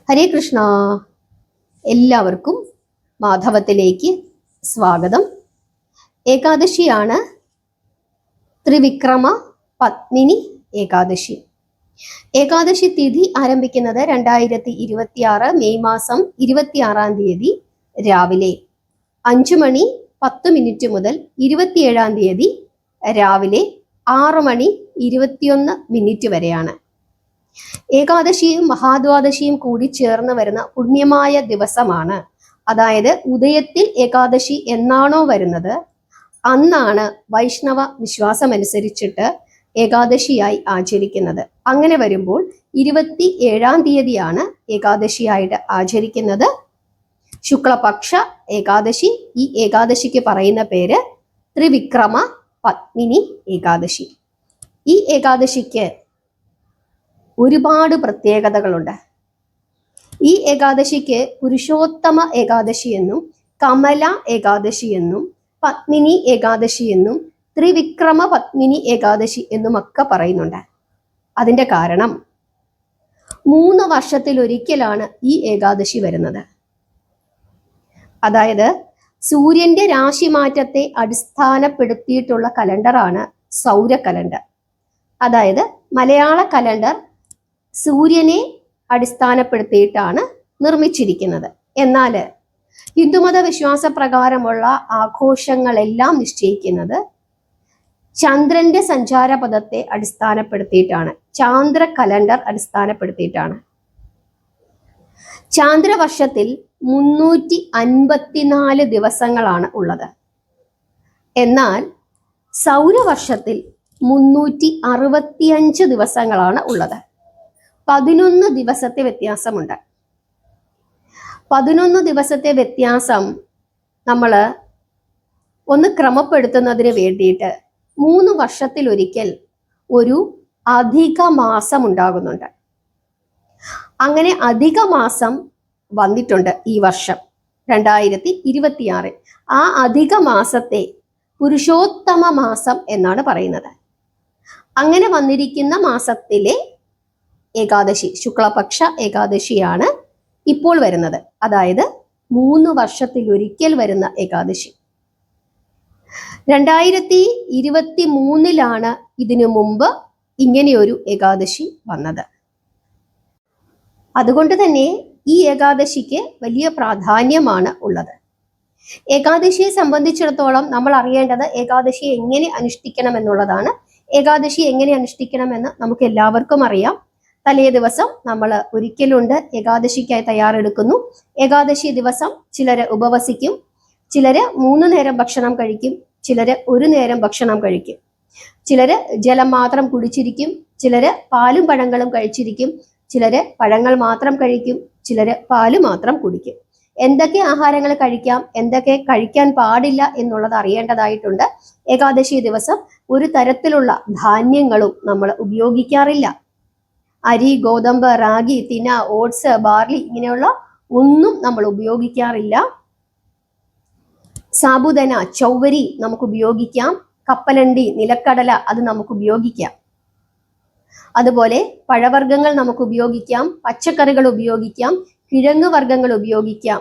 ഹരേ കൃഷ്ണ. എല്ലാവർക്കും മാധവത്തിലേക്ക് സ്വാഗതം. ഏകാദശിയാണ് ത്രിവിക്രമ പത്മിനി ഏകാദശി. ഏകാദശി തിഥി ആരംഭിക്കുന്നത് 2026 മെയ് മാസം 26 രാവിലെ 5:10 മുതൽ 27 രാവിലെ 6:21 വരെയാണ്. ഏകാദശിയും മഹാദ്വാദശിയും കൂടി ചേർന്ന് വരുന്ന പുണ്യമായ ദിവസമാണ്. അതായത് ഉദയത്തിൽ ഏകാദശി എന്നാണോ വരുന്നത് അന്നാണ് വൈഷ്ണവ വിശ്വാസമനുസരിച്ചിട്ട് ഏകാദശിയായി ആചരിക്കുന്നത്. അങ്ങനെ വരുമ്പോൾ 27 ഏകാദശിയായിട്ട് ആചരിക്കുന്നത്. ശുക്ലപക്ഷ ഏകാദശി. ഈ ഏകാദശിക്ക് പറയുന്ന പേര് ത്രിവിക്രമ പത്മിനി ഏകാദശി. ഈ ഏകാദശിക്ക് ഒരുപാട് പ്രത്യേകതകളുണ്ട്. ഈ ഏകാദശിക്ക് പുരുഷോത്തമ ഏകാദശി എന്നും കമല ഏകാദശി എന്നും പത്മിനി ഏകാദശി എന്നും ത്രിവിക്രമ പത്മിനി ഏകാദശി എന്നുമൊക്കെ പറയുന്നുണ്ട്. അതിന്റെ കാരണം 3 വർഷത്തിലൊരിക്കലാണ് ഈ ഏകാദശി വരുന്നത്. അതായത് സൂര്യന്റെ രാശിമാറ്റത്തെ അടിസ്ഥാനപ്പെടുത്തിയിട്ടുള്ള കലണ്ടറാണ് സൗര കലണ്ടർ. അതായത് മലയാള കലണ്ടർ സൂര്യനെ അടിസ്ഥാനപ്പെടുത്തിയിട്ടാണ് നിർമ്മിച്ചിരിക്കുന്നത്. എന്നാൽ ഹിന്ദുമത വിശ്വാസ പ്രകാരമുള്ള ആഘോഷങ്ങളെല്ലാം നിശ്ചയിക്കുന്നത് ചന്ദ്രന്റെ സഞ്ചാരപഥത്തെ അടിസ്ഥാനപ്പെടുത്തിയിട്ടാണ്. ചാന്ദ്ര കലണ്ടർ അടിസ്ഥാനപ്പെടുത്തിയിട്ടാണ്. ചാന്ദ്രവർഷത്തിൽ 354 ദിവസങ്ങളാണ് ഉള്ളത്. എന്നാൽ സൗരവർഷത്തിൽ 365 ദിവസങ്ങളാണ് ഉള്ളത്. 11 ദിവസത്തെ വ്യത്യാസമുണ്ട്. 11 ദിവസത്തെ വ്യത്യാസം നമ്മൾ ഒന്ന് ക്രമപ്പെടുത്തുന്നതിന് വേണ്ടിയിട്ട് 3 വർഷത്തിലൊരിക്കൽ ഒരു അധിക മാസം ഉണ്ടാകുന്നുണ്ട്. അങ്ങനെ അധിക മാസം വന്നിട്ടുണ്ട് ഈ വർഷം 2026. ആ അധിക മാസത്തെ പുരുഷോത്തമ മാസം എന്നാണ് പറയുന്നത്. അങ്ങനെ വന്നിരിക്കുന്ന മാസത്തിലെ ഏകാദശി ശുക്ലപക്ഷ ഏകാദശിയാണ് ഇപ്പോൾ വരുന്നത്. അതായത് 3 വർഷത്തിലൊരിക്കൽ വരുന്ന ഏകാദശി. 2023 ഇതിനു മുമ്പ് ഇങ്ങനെയൊരു ഏകാദശി വന്നത്. അതുകൊണ്ട് തന്നെ ഈ ഏകാദശിക്ക് വലിയ പ്രാധാന്യമാണ് ഉള്ളത്. ഏകാദശിയെ സംബന്ധിച്ചിടത്തോളം നമ്മൾ അറിയേണ്ടത് ഏകാദശി എങ്ങനെ അനുഷ്ഠിക്കണം എന്നുള്ളതാണ്. ഏകാദശി എങ്ങനെ അനുഷ്ഠിക്കണമെന്ന് നമുക്ക് എല്ലാവർക്കും അറിയാം. തലേ ദിവസം നമ്മൾ ഒരിക്കലുണ്ട് ഏകാദശിക്കായി തയ്യാറെടുക്കുന്നു. ഏകാദശി ദിവസം ചിലര് ഉപവസിക്കും, ചിലര് 3 നേരം ഭക്ഷണം കഴിക്കും, ചിലര് 1 നേരം ഭക്ഷണം കഴിക്കും, ചിലര് ജലം മാത്രം കുടിച്ചിരിക്കും, ചിലര് പാലും പഴങ്ങളും കഴിച്ചിരിക്കും, ചിലര് പഴങ്ങൾ മാത്രം കഴിക്കും, ചിലര് പാല് മാത്രം കുടിക്കും. എന്തൊക്കെ ആഹാരങ്ങൾ കഴിക്കാം, എന്തൊക്കെ കഴിക്കാൻ പാടില്ല എന്നുള്ളത് അറിയേണ്ടതായിട്ടുണ്ട്. ഏകാദശി ദിവസം ഒരു തരത്തിലുള്ള ധാന്യങ്ങളും നമ്മൾ ഉപയോഗിക്കാറില്ല. അരി, ഗോതമ്പ്, റാഗി, തിന, ഓട്സ്, ബാർലി ഇങ്ങനെയുള്ള ഒന്നും നമ്മൾ ഉപയോഗിക്കാറില്ല. സാബുദന, ചൗവരി നമുക്ക് ഉപയോഗിക്കാം. കപ്പലണ്ടി, നിലക്കടല അത് നമുക്ക് ഉപയോഗിക്കാം. അതുപോലെ പഴവർഗ്ഗങ്ങൾ നമുക്ക് ഉപയോഗിക്കാം, പച്ചക്കറികൾ ഉപയോഗിക്കാം, കിഴങ്ങ് വർഗ്ഗങ്ങൾ ഉപയോഗിക്കാം,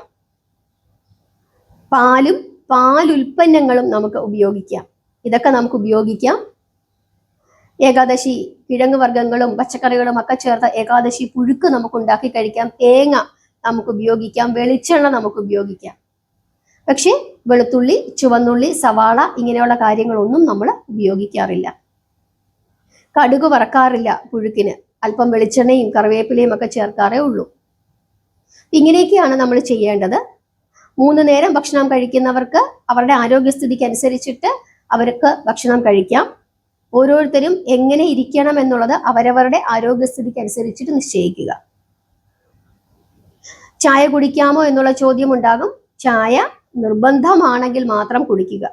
പാലും പാലുൽപ്പന്നങ്ങളും നമുക്ക് ഉപയോഗിക്കാം. ഇതൊക്കെ നമുക്ക് ഉപയോഗിക്കാം. ഏകാദശി കിഴങ്ങ് വർഗ്ഗങ്ങളും പച്ചക്കറികളും ഒക്കെ ചേർത്ത ഏകാദശി പുഴുക്ക് നമുക്ക് ഉണ്ടാക്കി കഴിക്കാം. തേങ്ങ നമുക്ക് ഉപയോഗിക്കാം, വെളിച്ചെണ്ണ നമുക്ക് ഉപയോഗിക്കാം. പക്ഷെ വെളുത്തുള്ളി, ചുവന്നുള്ളി, സവാള ഇങ്ങനെയുള്ള കാര്യങ്ങളൊന്നും നമ്മൾ ഉപയോഗിക്കാറില്ല. കടുക് വറക്കാറില്ല പുഴുക്കിന്. അല്പം വെളിച്ചെണ്ണയും കറിവേപ്പിലയും ഒക്കെ ചേർക്കാറേ ഉള്ളൂ. ഇങ്ങനെയൊക്കെയാണ് നമ്മൾ ചെയ്യേണ്ടത്. 3 നേരം ഭക്ഷണം കഴിക്കുന്നവർക്ക് അവരുടെ ആരോഗ്യസ്ഥിതിക്ക് അനുസരിച്ചിട്ട് അവർക്ക് ഭക്ഷണം കഴിക്കാം. ഓരോരുത്തരും എങ്ങനെ ഇരിക്കണം എന്നുള്ളത് അവരവരുടെ ആരോഗ്യസ്ഥിതിക്ക് അനുസരിച്ചിട്ട് നിശ്ചയിക്കുക. ചായ കുടിക്കാമോ എന്നുള്ള ചോദ്യം ഉണ്ടാകും. ചായ നിർബന്ധമാണെങ്കിൽ മാത്രം കുടിക്കുക.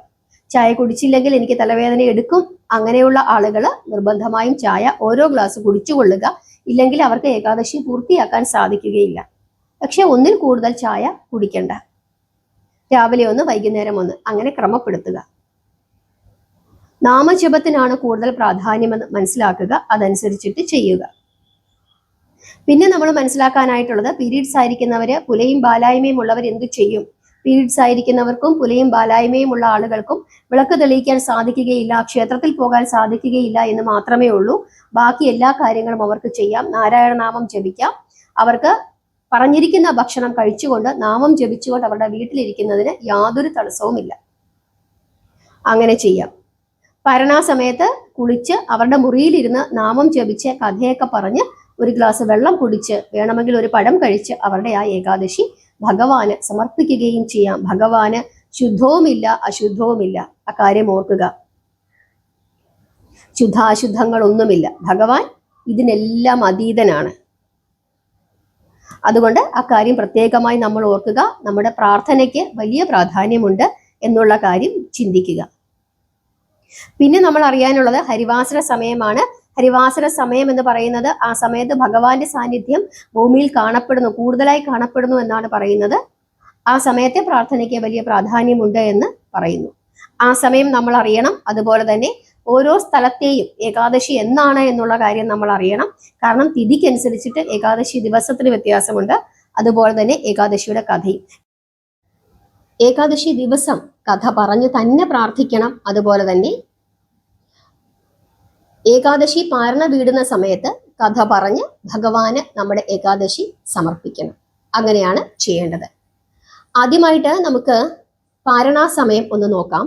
ചായ കുടിച്ചില്ലെങ്കിൽ എനിക്ക് തലവേദന എടുക്കും, അങ്ങനെയുള്ള ആളുകൾ നിർബന്ധമായും ചായ ഓരോ ഗ്ലാസ് കുടിച്ചുകൊള്ളുക. ഇല്ലെങ്കിൽ അവർക്ക് ഏകാദശി പൂർത്തിയാക്കാൻ സാധിക്കുകയില്ല. പക്ഷെ 1-ൽ കൂടുതൽ ചായ കുടിക്കണ്ട. രാവിലെ 1, വൈകുന്നേരം 1 അങ്ങനെ ക്രമപ്പെടുത്തുക. നാമജപത്തിനാണ് കൂടുതൽ പ്രാധാന്യമെന്ന് മനസ്സിലാക്കുക. അതനുസരിച്ചിട്ട് ചെയ്യുക. പിന്നെ നമ്മൾ മനസ്സിലാക്കാനായിട്ടുള്ളത് പീരീഡ്സ് ആയിരിക്കുന്നവര് പുലയും ബാലായ്മയും ഉള്ളവർ എന്ത് ചെയ്യും? പീരീഡ്സ് ആയിരിക്കുന്നവർക്കും പുലയും ബാലായ്മയും ഉള്ള ആളുകൾക്കും വിളക്ക് തെളിയിക്കാൻ സാധിക്കുകയില്ല, ക്ഷേത്രത്തിൽ പോകാൻ സാധിക്കുകയില്ല എന്ന് മാത്രമേ ഉള്ളൂ. ബാക്കി എല്ലാ കാര്യങ്ങളും അവർക്ക് ചെയ്യാം. നാരായണനാമം ജപിക്കാം. അവർക്ക് പറഞ്ഞിരിക്കുന്ന ഭക്ഷണം കഴിച്ചുകൊണ്ട് നാമം ജപിച്ചുകൊണ്ട് അവരുടെ വീട്ടിലിരിക്കുന്നതിന് യാതൊരു തടസ്സവുമില്ല. അങ്ങനെ ചെയ്യാം. പരണാസമയത്ത് കുളിച്ച് അവരുടെ മുറിയിലിരുന്ന് നാമം ജപിച്ച് കഥയൊക്കെ പറഞ്ഞ് ഒരു ഗ്ലാസ് വെള്ളം കുടിച്ച് വേണമെങ്കിൽ ഒരു പഴം കഴിച്ച് അവരുടെ ആ ഏകാദശി ഭഗവാന് സമർപ്പിക്കുകയും ചെയ്യാം. ഭഗവാന് ശുദ്ധവുമില്ല അശുദ്ധവുമില്ല, അക്കാര്യം ഓർക്കുക. ശുദ്ധാശുദ്ധങ്ങളൊന്നുമില്ല. ഭഗവാൻ ഇതിനെല്ലാം അതീതനാണ്. അതുകൊണ്ട് അക്കാര്യം പ്രത്യേകമായി നമ്മൾ ഓർക്കുക. നമ്മുടെ പ്രാർത്ഥനയ്ക്ക് വലിയ പ്രാധാന്യമുണ്ട് എന്നുള്ള കാര്യം ചിന്തിക്കുക. പിന്നെ നമ്മൾ അറിയാനുള്ളത് ഹരിവാസര സമയമാണ്. ഹരിവാസര സമയം എന്ന് പറയുന്നത് ആ സമയത്ത് ഭഗവാന്റെ സാന്നിധ്യം ഭൂമിയിൽ കാണപ്പെടുന്നു, കൂടുതലായി കാണപ്പെടുന്നു എന്നാണ് പറയുന്നത്. ആ സമയത്തെ പ്രാർത്ഥനയ്ക്ക് വലിയ പ്രാധാന്യമുണ്ട് എന്ന് പറയുന്നു. ആ സമയം നമ്മൾ അറിയണം. അതുപോലെ തന്നെ ഓരോ സ്ഥലത്തെയും ഏകാദശി എന്നാണ് എന്നുള്ള കാര്യം നമ്മൾ അറിയണം. കാരണം തിഥിക്കനുസരിച്ചിട്ട് ഏകാദശി ദിവസത്തിന് വ്യത്യാസമുണ്ട്. അതുപോലെ തന്നെ ഏകാദശിയുടെ കഥയും. ഏകാദശി ദിവസം കഥ പറഞ്ഞു തന്നെ പ്രാർത്ഥിക്കണം. അതുപോലെ തന്നെ ഏകാദശി പാരണ വീടുന്ന സമയത്ത് കഥ പറഞ്ഞ് ഭഗവാന് നമ്മുടെ ഏകാദശി സമർപ്പിക്കണം. അങ്ങനെയാണ് ചെയ്യേണ്ടത്. ആദ്യമായിട്ട് നമുക്ക് പാരണാ സമയം ഒന്ന് നോക്കാം.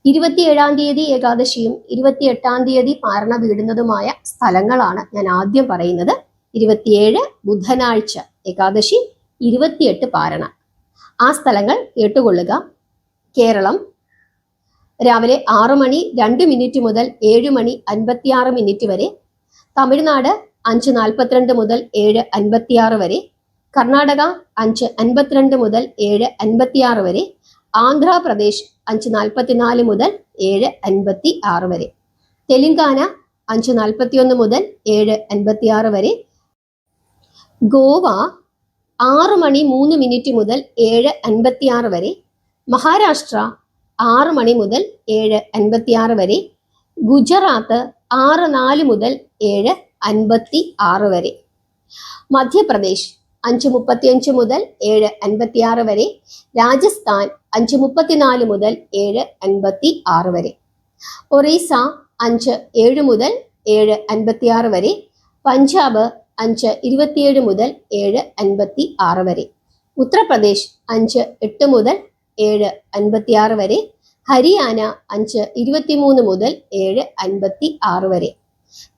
27-ാം തീയതി ഏകാദശിയും 28-ാം തീയതി പാരണ വീടുന്നതുമായ സ്ഥലങ്ങളാണ് ഞാൻ ആദ്യം പറയുന്നത്. 27 ബുധനാഴ്ച ഏകാദശി, 28 പാരണ. ആ സ്ഥലങ്ങൾ കേട്ടുകൊള്ളുക. കേരളം രാവിലെ 6 മണി 2 മുതൽ 7 മണി 56 വരെ. തമിഴ്നാട് 5:42 മുതൽ 7:56 വരെ. കർണാടക 5:52 മുതൽ 7:56 വരെ. ആന്ധ്രാപ്രദേശ് 5:44 മുതൽ 7:56 വരെ. തെലുങ്കാന 5:41 മുതൽ 7:56 വരെ. ഗോവ 6 മണി 3 മുതൽ 7:56 വരെ. മഹാരാഷ്ട്ര 6 മണി മുതൽ 7:56 വരെ. ഗുജറാത്ത് 6:04 മുതൽ 7:56 വരെ. മധ്യപ്രദേശ് 5:35 മുതൽ 7:56 വരെ. രാജസ്ഥാൻ 5:34 മുതൽ 7:56 വരെ. ഒറീസ 5:07 മുതൽ 7:56 വരെ. പഞ്ചാബ് 5:27 മുതൽ 7:56 വരെ. ഉത്തർപ്രദേശ് 5:08 മുതൽ 7:56 വരെ. ഹരിയാന 5:23 മുതൽ 7:56 വരെ.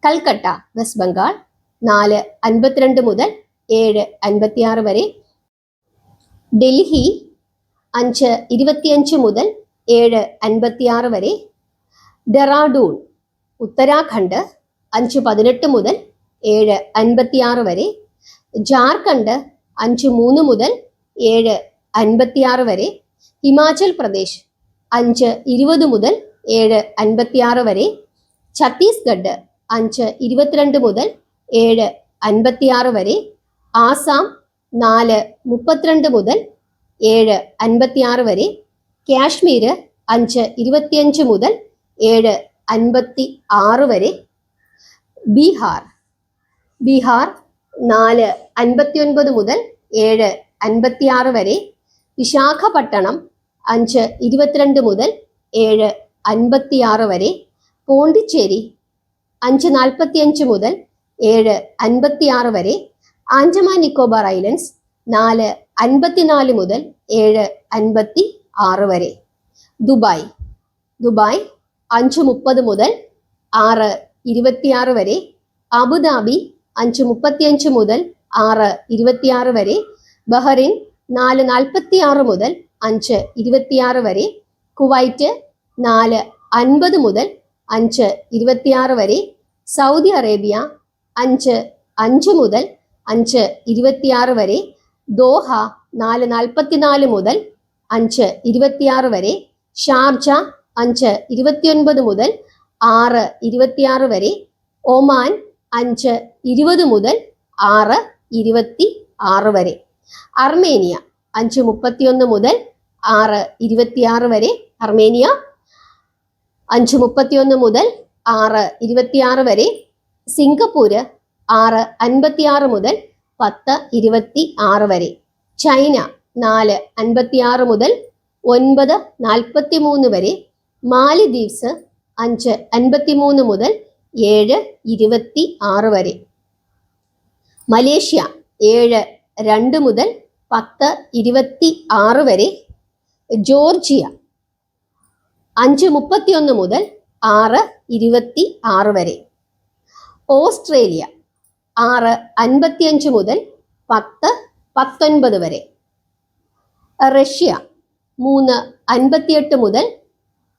കൽക്കട്ട വെസ്റ്റ് ബംഗാൾ 4:52 മുതൽ 7:56 വരെ. ഡൽഹി 5:25 മുതൽ 7:56 വരെ. ഡെറാഡൂൺ ഉത്തരാഖണ്ഡ് 5:18 മുതൽ 7:56 വരെ. ജാർഖണ്ഡ് 5:03 മുതൽ 7:56 വരെ. ഹിമാചൽ പ്രദേശ് 5:20 മുതൽ 7:56 വരെ. ഛത്തീസ്ഗഡ് 5:22 മുതൽ 7:56 വരെ. ആസാം 4:32 മുതൽ 7:56 വരെ. കാശ്മീർ 5:25 മുതൽ 7:56 വരെ. ബീഹാർ 4:59 മുതൽ 7:56 വരെ. വിശാഖപട്ടണം 5:22 മുതൽ 7:56 വരെ. പോണ്ടിച്ചേരി 5:45 മുതൽ 7:56 വരെ. ആൻഡമാൻ നിക്കോബാർ ഐലൻഡ്സ് 4:54 മുതൽ 7:56 വരെ. ദുബായ് 5:30 മുതൽ 6:26 വരെ. അബുദാബി 5:35 മുതൽ 6:26 വരെ. ബഹ്റിൻ 4:46 മുതൽ 5:26 വരെ. കുവൈറ്റ് 4:50 മുതൽ 5:26 വരെ. സൗദി അറേബ്യ 5:05 മുതൽ 5:26 വരെ. ദോഹ 4:44 മുതൽ 5:26 വരെ. ഷാർജ 5:29 മുതൽ 6:26 വരെ. ഒമാൻ 5:20 മുതൽ 6:26 വരെ. അർമേനിയ 5:31 മുതൽ 6:26 വരെ. അർമേനിയ 5:31 മുതൽ 6:26 വരെ. സിംഗപ്പൂര് 6:56 മുതൽ 10:26 വരെ. ചൈന 4:56 മുതൽ 9:43 വരെ. മാലിദ്വീപ്സ് 5:53 മുതൽ 7:26 വരെ. മലേഷ്യ 7:02 മുതൽ 10:26 വരെ. ജോർജിയ 5:31 മുതൽ 6:26 വരെ. ഓസ്ട്രേലിയ 6:55 മുതൽ 10:19 വരെ. റഷ്യ 3:58 മുതൽ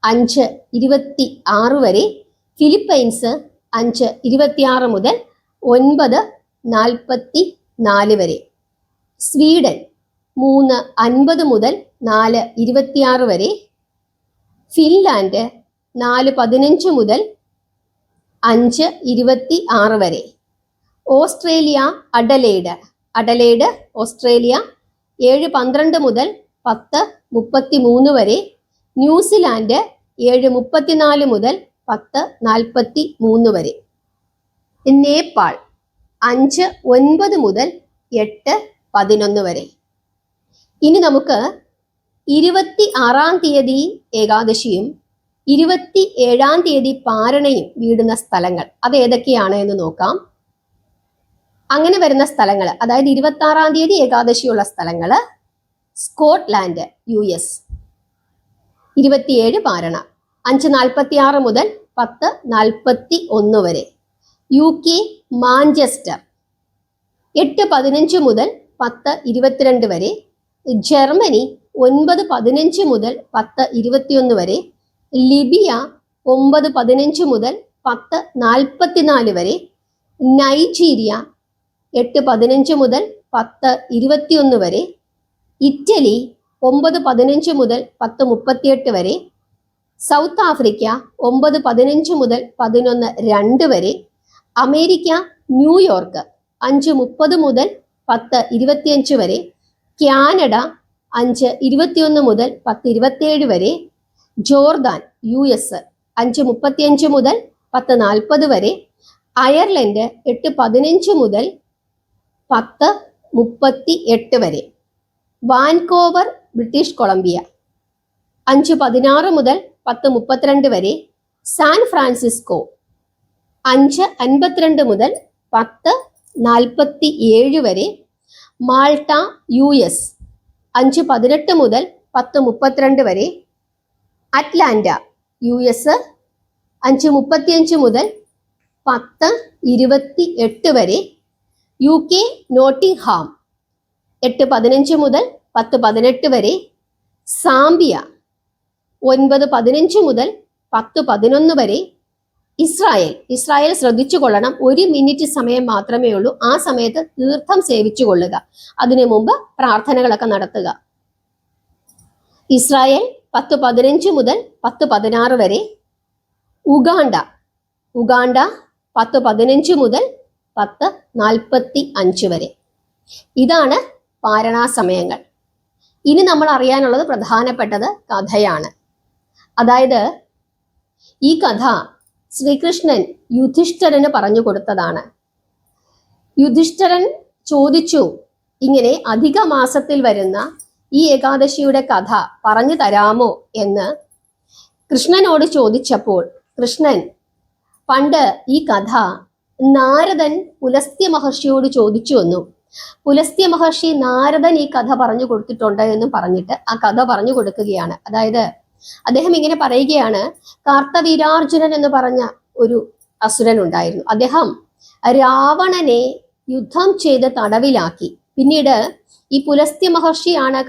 5:26 വരെ. ഫിലിപ്പൈൻസ് 5:26 മുതൽ 9:44 വരെ. സ്വീഡൻ 3:50 മുതൽ 4:26 വരെ. ഫിൻലാൻഡ് 4:15 മുതൽ 5:26 വരെ. ഓസ്ട്രേലിയ അഡലേഡ് ഓസ്ട്രേലിയ 7:12 മുതൽ 10:33 വരെ. ന്യൂസിലാൻഡ് 7:34 മുതൽ 10:43 വരെ. നേപ്പാൾ 5:09 മുതൽ 8:11 വരെ. ഇനി നമുക്ക് 26-ാം തീയതി ഏകാദശിയും 27-ാം തീയതി പാരണയും വീടുന്ന സ്ഥലങ്ങൾ അത് ഏതൊക്കെയാണ് എന്ന് നോക്കാം. അങ്ങനെ വരുന്ന സ്ഥലങ്ങൾ, അതായത് 26-ാം തീയതി ഏകാദശിയുള്ള സ്ഥലങ്ങൾ: സ്കോട്ട്ലാൻഡ് US, 27 പാരണ 5:46 മുതൽ 10:41 വരെ. UK മാഞ്ചസ്റ്റർ 8:15 മുതൽ 10:22 വരെ. ജർമ്മനി 9:15 മുതൽ 10:21 വരെ. ലിബിയ 9:15 മുതൽ 10:44 വരെ. നൈജീരിയ 8:15 മുതൽ 10:21 വരെ. ഇറ്റലി 9:15 മുതൽ 10:38 വരെ. സൗത്ത് ആഫ്രിക്ക 9:15 മുതൽ 11:02 വരെ. അമേരിക്ക ന്യൂയോർക്ക് 5:30 മുതൽ 10:25 വരെ. കാനഡ 5:21 മുതൽ 10:27 വരെ. ജോർദാൻ US 5:35 മുതൽ 10:40 വരെ. അയർലൻഡ് 8:15 മുതൽ 10:38 വരെ. വാൻകോവർ ബ്രിട്ടീഷ് കൊളംബിയ 5:16 മുതൽ 10:32 വരെ. സാൻ ഫ്രാൻസിസ്കോ 5:52 മുതൽ 10:47 വരെ. മാൾട്ട US 5:18 മുതൽ 10:32 വരെ. അറ്റ്ലാന്റ US 5:35 മുതൽ 10:28 വരെ. UK നോട്ടിംഗ്ഹാം 8:15 മുതൽ 10:18 വരെ. സാംബിയ 9:15 മുതൽ 10:11 വരെ. ഇസ്രായേൽ ശ്രദ്ധിച്ചു കൊള്ളണം, 1 മിനിറ്റ് സമയം മാത്രമേ ഉള്ളൂ. ആ സമയത്ത് തീർത്ഥം സേവിച്ചു കൊള്ളുക, അതിനു മുമ്പ് പ്രാർത്ഥനകളൊക്കെ നടത്തുക. ഇസ്രായേൽ 10:15 മുതൽ 10:16 വരെ. ഉഗാണ്ട 10:15 മുതൽ 10:45 വരെ. ഇതാണ് പാരണാ സമയങ്ങൾ. ഇനി നമ്മൾ അറിയാനുള്ളത് പ്രധാനപ്പെട്ടത് കഥയാണ്. അതായത് ഈ കഥ ശ്രീകൃഷ്ണൻ യുധിഷ്ഠിരന് പറഞ്ഞു കൊടുത്തതാണ്. യുധിഷ്ഠിരൻ ചോദിച്ചു, ഇങ്ങനെ അധിക മാസത്തിൽ വരുന്ന ഈ ഏകാദശിയുടെ കഥ പറഞ്ഞു തരാമോ എന്ന് കൃഷ്ണനോട് ചോദിച്ചപ്പോൾ കൃഷ്ണൻ പണ്ട് ഈ കഥ നാരദൻ പുലസ്ത്യ മഹർഷിയോട് ചോദിച്ചു എന്നും പുലസ്ത്യ മഹർഷി നാരദൻ ഈ കഥ പറഞ്ഞു കൊടുത്തിട്ടുണ്ട് എന്നും പറഞ്ഞിട്ട് ആ കഥ പറഞ്ഞു കൊടുക്കുകയാണ്. അതായത് അദ്ദേഹം ഇങ്ങനെ പറയുകയാണ്, കാർത്തവീരാർജുനൻ എന്ന് പറഞ്ഞ ഒരു അസുരൻ ഉണ്ടായിരുന്നു. അദ്ദേഹം രാവണനെ യുദ്ധം ചെയ്ത് തടവിലാക്കി. പിന്നീട് ഈ പുലസ്ത്യ മഹർഷിയാണ്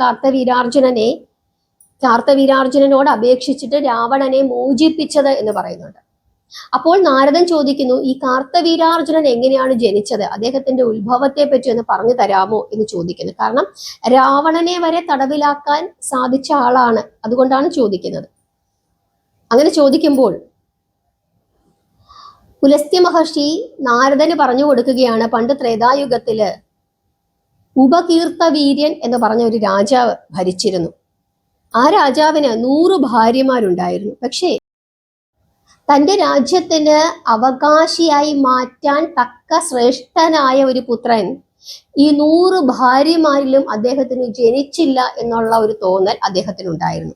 കാർത്തവീരാർജുനനോട് അപേക്ഷിച്ചിട്ട് രാവണനെ മോചിപ്പിച്ചത് എന്ന് പറയുന്നുണ്ട്. അപ്പോൾ നാരദൻ ചോദിക്കുന്നു, ഈ കാർത്തവീരാർജുനൻ എങ്ങനെയാണ് ജനിച്ചത്, അദ്ദേഹത്തിന്റെ ഉത്ഭവത്തെ പറ്റി ഒന്ന് പറഞ്ഞു തരാമോ എന്ന് ചോദിക്കുന്നു. കാരണം രാവണനെ വരെ തടവിലാക്കാൻ സാധിച്ച ആളാണ്, അതുകൊണ്ടാണ് ചോദിക്കുന്നത്. അങ്ങനെ ചോദിക്കുമ്പോൾ പുലസ്ത്യ മഹർഷി നാരദന് പറഞ്ഞു കൊടുക്കുകയാണ്, പണ്ട് ത്രേതായുഗത്തില് ഉപകീർത്തവീര്യൻ എന്ന് പറഞ്ഞ ഒരു രാജാവ് ഭരിച്ചിരുന്നു. ആ രാജാവിന് 100 ഭാര്യമാരുണ്ടായിരുന്നു. പക്ഷേ തൻ്റെ രാജ്യത്തിന് അവകാശിയായി മാറ്റാൻ തക്ക ശ്രേഷ്ഠനായ ഒരു പുത്രൻ ഈ 100 ഭാര്യമാരിലും അദ്ദേഹത്തിന് ജനിച്ചില്ല എന്നുള്ള ഒരു തോന്നൽ അദ്ദേഹത്തിനുണ്ടായിരുന്നു.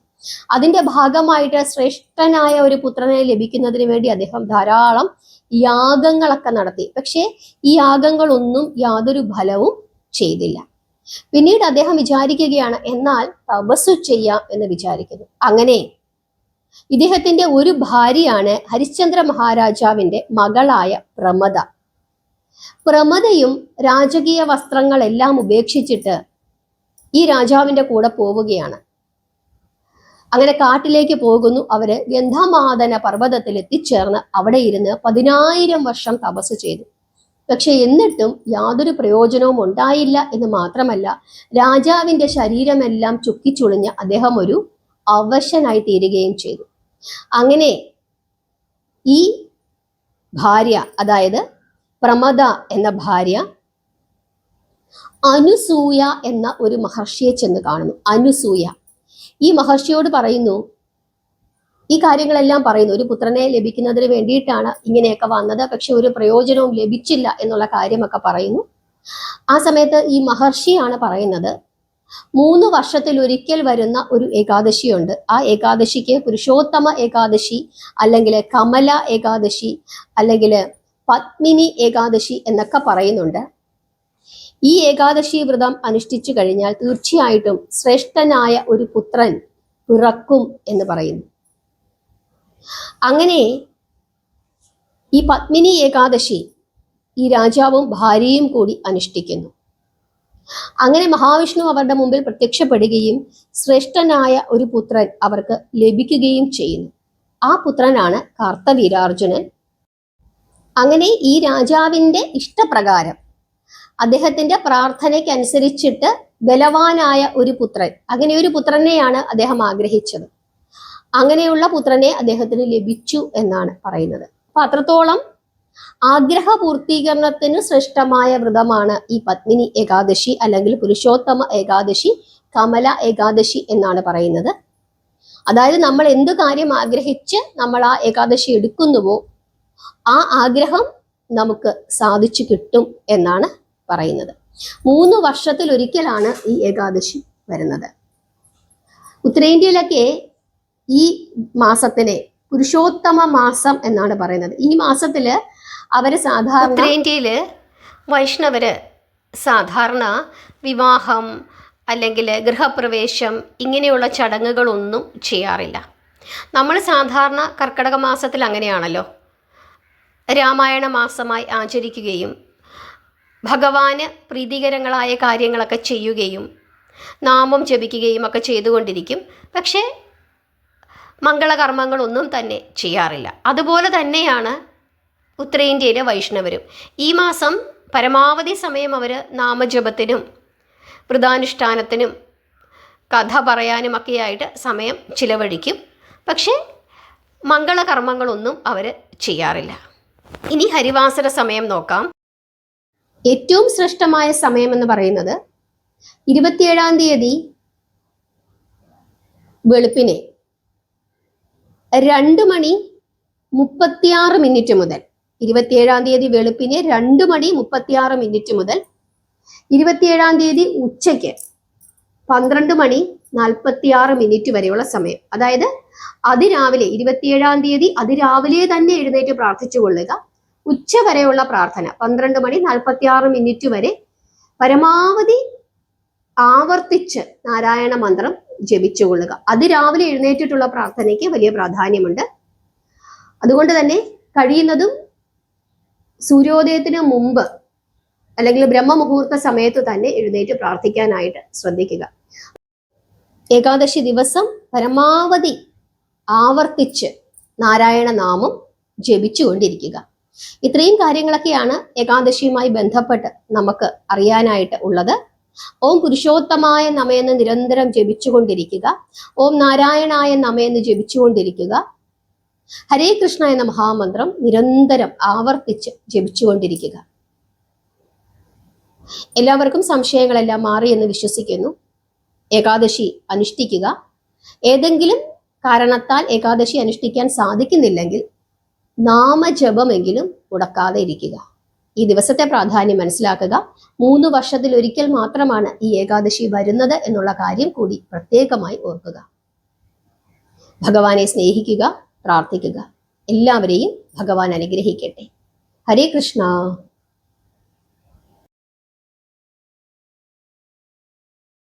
അതിന്റെ ഭാഗമായിട്ട് ശ്രേഷ്ഠനായ ഒരു പുത്രനെ ലഭിക്കുന്നതിന് വേണ്ടി അദ്ദേഹം ധാരാളം യാഗങ്ങളൊക്കെ നടത്തി. പക്ഷേ ഈ യാഗങ്ങളൊന്നും യാതൊരു ഫലവും ചെയ്തില്ല. പിന്നീട് അദ്ദേഹം വിചാരിക്കുകയാണ്, എന്നാൽ തപസ്സു ചെയ്യാം എന്ന് വിചാരിക്കുന്നു. അങ്ങനെ ഇദ്ദേഹത്തിന്റെ ഒരു ഭാര്യയാണ് ഹരിശ്ചന്ദ്ര മഹാരാജാവിന്റെ മകളായ പ്രമദ. പ്രമദയും രാജകീയ വസ്ത്രങ്ങളെല്ലാം ഉപേക്ഷിച്ചിട്ട് ഈ രാജാവിന്റെ കൂടെ പോവുകയാണ്. അങ്ങനെ കാട്ടിലേക്ക് പോകുന്നു. അവര് ഗന്ധമാദന പർവ്വതത്തിൽ എത്തിച്ചേർന്ന് അവിടെ ഇരുന്ന് 10,000 വർഷം തപസ് ചെയ്തു. പക്ഷെ എന്നിട്ടും യാതൊരു പ്രയോജനവും ഉണ്ടായില്ല എന്ന് മാത്രമല്ല, രാജാവിന്റെ ശരീരമെല്ലാം ചുക്കിച്ചുളിഞ്ഞ് അദ്ദേഹം ഒരു അവശനായി തീരുകയും ചെയ്തു. അങ്ങനെ ഈ ഭാര്യ, അതായത് പ്രമദ എന്ന ഭാര്യ അനുസൂയ എന്ന ഒരു മഹർഷിയെ ചെന്ന് കാണുന്നു. അനുസൂയ ഈ മഹർഷിയോട് പറയുന്നു, ഈ കാര്യങ്ങളെല്ലാം പറയുന്നു. ഒരു പുത്രനെ ലഭിക്കുന്നതിന് വേണ്ടിയിട്ടാണ് ഇങ്ങനെയൊക്കെ വന്നത്, പക്ഷെ ഒരു പ്രയോജനവും ലഭിച്ചില്ല എന്നുള്ള കാര്യമൊക്കെ പറയുന്നു. ആ സമയത്ത് ഈ മഹർഷിയാണ് പറയുന്നത്, 3 വർഷത്തിൽ ഒരിക്കൽ വരുന്ന ഒരു ഏകാദശിയുണ്ട്. ആ ഏകാദശിക്ക് പുരുഷോത്തമ ഏകാദശി, അല്ലെങ്കിൽ കമല ഏകാദശി, അല്ലെങ്കിൽ പത്മിനി ഏകാദശി എന്നൊക്കെ പറയുന്നുണ്ട്. ഈ ഏകാദശി വ്രതം അനുഷ്ഠിച്ചു കഴിഞ്ഞാൽ തീർച്ചയായിട്ടും ശ്രേഷ്ഠനായ ഒരു പുത്രൻ പിറക്കും എന്ന് പറയുന്നു. അങ്ങനെ ഈ പത്മിനി ഏകാദശി ഈ രാജാവും ഭാര്യയും കൂടി അനുഷ്ഠിക്കുന്നു. അങ്ങനെ മഹാവിഷ്ണു അവരുടെ മുമ്പിൽ പ്രത്യക്ഷപ്പെടുകയും ശ്രേഷ്ഠനായ ഒരു പുത്രൻ അവർക്ക് ലഭിക്കുകയും ചെയ്യുന്നു. ആ പുത്രനാണ് കാർത്തവീരാർജുനൻ. അങ്ങനെ ഈ രാജാവിന്റെ ഇഷ്ടപ്രകാരം അദ്ദേഹത്തിന്റെ പ്രാർത്ഥനയ്ക്കനുസരിച്ചിട്ട് ബലവാനായ ഒരു പുത്രൻ, അങ്ങനെ ഒരു പുത്രനെയാണ് അദ്ദേഹം ആഗ്രഹിച്ചത്. അങ്ങനെയുള്ള പുത്രനെ അദ്ദേഹത്തിന് ലഭിച്ചു എന്നാണ് പറയുന്നത്. അപ്പൊ അത്രത്തോളം ആഗ്രഹ പൂർത്തീകരണത്തിന് ശ്രേഷ്ഠമായ വ്രതമാണ് ഈ പത്മിനി ഏകാദശി, അല്ലെങ്കിൽ പുരുഷോത്തമ ഏകാദശി, കമല ഏകാദശി എന്നാണ് പറയുന്നത്. അതായത് നമ്മൾ എന്ത് കാര്യം ആഗ്രഹിച്ച് നമ്മൾ ആ ഏകാദശി എടുക്കുന്നുവോ ആ ആഗ്രഹം നമുക്ക് സാധിച്ചു കിട്ടും എന്നാണ് പറയുന്നത്. 3 വർഷത്തിൽ ഒരിക്കലാണ് ഈ ഏകാദശി വരുന്നത്. ഉത്തരേന്ത്യയിലൊക്കെ ഈ മാസത്തിനെ പുരുഷോത്തമ മാസം എന്നാണ് പറയുന്നത്. ഈ മാസത്തില് അവര് സാധാരണ, ഉത്തരേന്ത്യയില് വൈഷ്ണവര് സാധാരണ വിവാഹം അല്ലെങ്കിൽ ഗൃഹപ്രവേശം ഇങ്ങനെയുള്ള ചടങ്ങുകളൊന്നും ചെയ്യാറില്ല. നമ്മൾ സാധാരണ കർക്കിടക മാസത്തിൽ അങ്ങനെയാണല്ലോ, രാമായണ മാസമായി ആചരിക്കുകയും ഭഗവാന് പ്രീതികരങ്ങളായ കാര്യങ്ങളൊക്കെ ചെയ്യുകയും നാമം ജപിക്കുകയും ഒക്കെ ചെയ്തുകൊണ്ടിരിക്കും. പക്ഷേ മംഗളകർമ്മങ്ങളൊന്നും തന്നെ ചെയ്യാറില്ല. അതുപോലെ തന്നെയാണ് ഉത്തരേന്ത്യയിലെ വൈഷ്ണവരും. ഈ മാസം പരമാവധി സമയം അവർ നാമജപത്തിനും വ്രതാനുഷ്ഠാനത്തിനും കഥ പറയാനുമൊക്കെയായിട്ട് സമയം ചിലവഴിക്കും. പക്ഷേ മംഗളകർമ്മങ്ങളൊന്നും അവർ ചെയ്യാറില്ല. ഇനി ഹരിവാസര സമയം നോക്കാം. ഏറ്റവും ശ്രേഷ്ഠമായ സമയം എന്ന് പറയുന്നത് 27-ാം തീയതി വെളുപ്പിനെ 2:36 മുതൽ, 27-ാം തീയതി വെളുപ്പിന് 2:36 മുതൽ 27-ാം തീയതി ഉച്ചയ്ക്ക് 12:46 വരെയുള്ള സമയം. അതായത് അതിരാവിലെ 27-ാം തീയതി അതിരാവിലെ തന്നെ എഴുന്നേറ്റ് പ്രാർത്ഥിച്ചു കൊള്ളുക. ഉച്ച വരെയുള്ള പ്രാർത്ഥന 12:46 വരെ പരമാവധി ആവർത്തിച്ച് നാരായണ മന്ത്രം ജപിച്ചുകൊള്ളുക. അതിരാവിലെ എഴുന്നേറ്റിട്ടുള്ള പ്രാർത്ഥനയ്ക്ക് വലിയ പ്രാധാന്യമുണ്ട്. അതുകൊണ്ട് തന്നെ കഴിയുന്നതും സൂര്യോദയത്തിന് മുമ്പ് അല്ലെങ്കിൽ ബ്രഹ്മമുഹൂർത്ത സമയത്ത് തന്നെ എഴുന്നേറ്റ് പ്രാർത്ഥിക്കാനായിട്ട് ശ്രദ്ധിക്കുക. ഏകാദശി ദിവസം പരമാവധി ആവർത്തിച്ച് നാരായണ നാമം ജപിച്ചുകൊണ്ടിരിക്കുക. ഇത്രയും കാര്യങ്ങളൊക്കെയാണ് ഏകാദശിയുമായി ബന്ധപ്പെട്ട് നമുക്ക് അറിയാനായിട്ട് ഉള്ളത്. ഓം പുരുഷോത്തമായ നമയെന്ന് നിരന്തരം ജപിച്ചുകൊണ്ടിരിക്കുക. ഓം നാരായണായ നമയെന്ന് ജപിച്ചുകൊണ്ടിരിക്കുക. ഹരേ കൃഷ്ണ എന്ന മഹാമന്ത്രം നിരന്തരം ആവർത്തിച്ച് ജപിച്ചുകൊണ്ടിരിക്കുക. എല്ലാവർക്കും സംശയങ്ങളെല്ലാം മാറി എന്ന് വിശ്വസിക്കുന്നു. ഏകാദശി അനുഷ്ഠിക്കുക. ഏതെങ്കിലും കാരണത്താൽ ഏകാദശി അനുഷ്ഠിക്കാൻ സാധിക്കുന്നില്ലെങ്കിൽ നാമജപമെങ്കിലും മുടക്കാതെ ഇരിക്കുക. ഈ ദിവസത്തെ പ്രാധാന്യം മനസ്സിലാക്കുക. 3 വർഷത്തിലൊരിക്കൽ മാത്രമാണ് ഈ ഏകാദശി വരുന്നത് എന്നുള്ള കാര്യം കൂടി പ്രത്യേകമായി ഓർക്കുക. ഭഗവാനെ സ്നേഹിക്കുക, പ്രാർത്ഥിക്കുക. എല്ലാവരെയും ഭഗവാൻ അനുഗ്രഹിക്കട്ടെ. ഹരേ കൃഷ്ണ.